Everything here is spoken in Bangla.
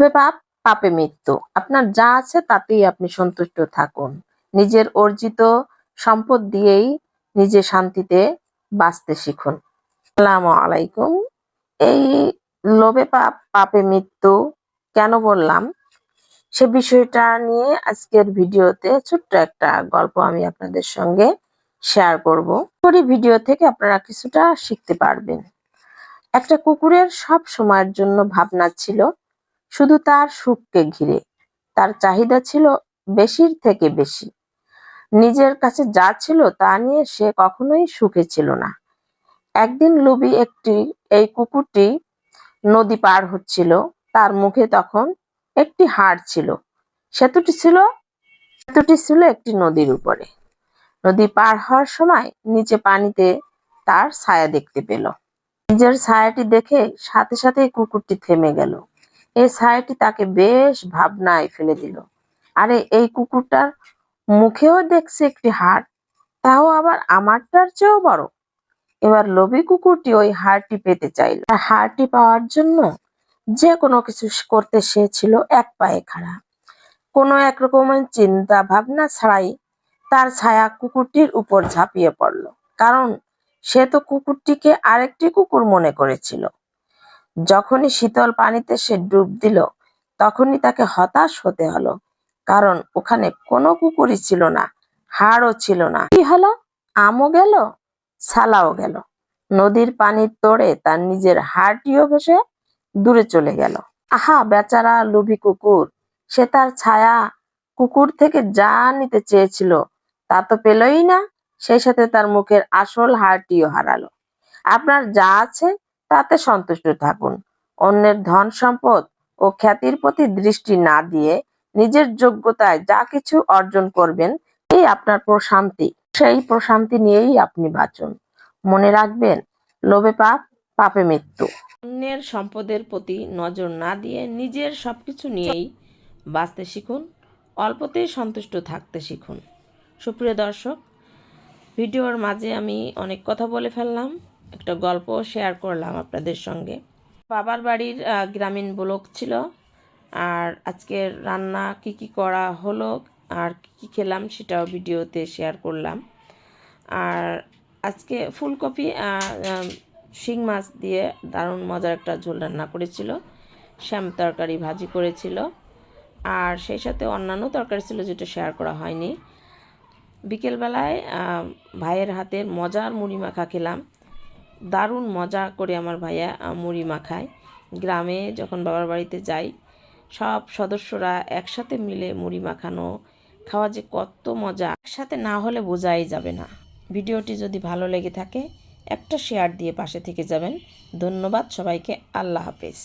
লোভে পাপ, পাপে মৃত্যু। আপনার যা আছে তাতেই আপনি সন্তুষ্ট থাকুন। নিজের অর্জিত সম্পদ দিয়েই নিজে শান্তিতে বাঁচতে শিখুন। আসসালামু আলাইকুম। এই লোভে পাপ, পাপে মৃত্যু কেন বললাম, সে বিষয়টা নিয়ে আজকের ভিডিওতে ছোট্ট একটা গল্প আমি আপনাদের সঙ্গে শেয়ার করব। ভিডিও থেকে আপনারা কিছুটা শিখতে পারবেন। একটা কুকুরের সব সময়ের জন্য ভাবনা ছিল শুধু তার সুখকে ঘিরে। তার চাহিদা ছিল বেশির থেকে বেশি। নিজের কাছে যা ছিল তা নিয়ে সে কখনোই সুখে ছিল না। একদিন লোভী এই কুকুরটি নদী পার হচ্ছিল। তার মুখে তখন একটি হাড় ছিল। সেতুটি ছিল একটি নদীর উপরে। নদী পার হওয়ার সময় নিচে পানিতে তার ছায়া দেখতে পেল। নিজের ছায়াটি দেখে সাথে সাথে কুকুরটি থেমে গেল। এই ছায়াটি তাকে বেশ ভাবনায় ফেলে দিল। আরে, এই কুকুরটার মুখেও দেখছে একটি হাড়, তাও আবার আমারটার চেয়েও বড়। এবার লোভী কুকুরটি ওই হাড়টি পেতে চাইল। আর হাড়টি পাওয়ার জন্য যে কোনো কিছু করতে সে ছিল এক পায়ে খাড়া। কোনো এক রকমের চিন্তা ভাবনা ছাড়াই তার ছায়া কুকুরটির উপর ঝাঁপিয়ে পড়ল। কারণ সে তো কুকুরটিকে আরেকটি কুকুর মনে করেছিল। যখনই শীতল পানিতে সে ডুব দিল, তখনই তাকে হতাশ হতে হলো। কারণ ওখানে কোনো কুকুরই ছিল না, হাড়ও ছিল না। কি হলো? আমও গেল, ছালাও গেল। নদীর পানির তোড়ে তার নিজের হাড়টিও ভেসে দূরে চলে গেল। আহা, বেচারা লোভী কুকুর! সে তার ছায়া কুকুর থেকে যা নিতে চেয়েছিল তা তো পেলই না, সেই সাথে তার মুখের আসল হাড়টিও হারালো। আপনার যা আছে তাতে সন্তুষ্ট থাকুন। অন্যের ধন সম্পদ ও খ্যাতির প্রতি দৃষ্টি না দিয়ে নিজের যোগ্যতায় যা কিছু অর্জন করবেন, এই আপনার প্রশান্তি। সেই প্রশান্তি নিয়েই আপনি বাঁচুন। মনে রাখবেন, লোভে পাপ, পাপে মৃত্যু। অন্যের সম্পদের প্রতি নজর না দিয়ে নিজের সবকিছু নিয়েই বাঁচতে শিখুন। অল্পতেই সন্তুষ্ট থাকতে শিখুন। সুপ্রিয় দর্শক, ভিডিওর মাঝে আমি অনেক কথা বলে ফেললাম, একটা গল্প শেয়ার করলাম আপনাদের সঙ্গে। বাবার বাড়ির গ্রামীণ ব্লগ ছিল। আর আজকের রান্না কি করা হলো আর কি খেলাম সেটাও ভিডিওতে শেয়ার করলাম। আর আজকে ফুলকপি শিং মাছ দিয়ে দারুণ মজার একটা ঝোল রান্না করেছিল, শ্যাম তরকারি ভাজি করেছিল, আর সেই সাথে অন্যান্য তরকারি ছিল যেটা শেয়ার করা হয়নি। বিকেলবেলায় ভাইয়ের হাতের মজার মুড়ি মাখা খেলাম। দারুণ মজা করে আমার ভাইয়া মুড়ি মাখায়। গ্রামে যখন বাবার বাড়িতে যাই, সব সদস্যরা একসাথে মিলে মুড়ি মাখানো খাওয়া যে কত মজা, একসাথে না হলে বোঝাই যাবে না। ভিডিওটি যদি ভালো লেগে থাকে একটা শেয়ার দিয়ে পাশে থেকে যাবেন। ধন্যবাদ সবাইকে। আল্লাহ হাফেজ।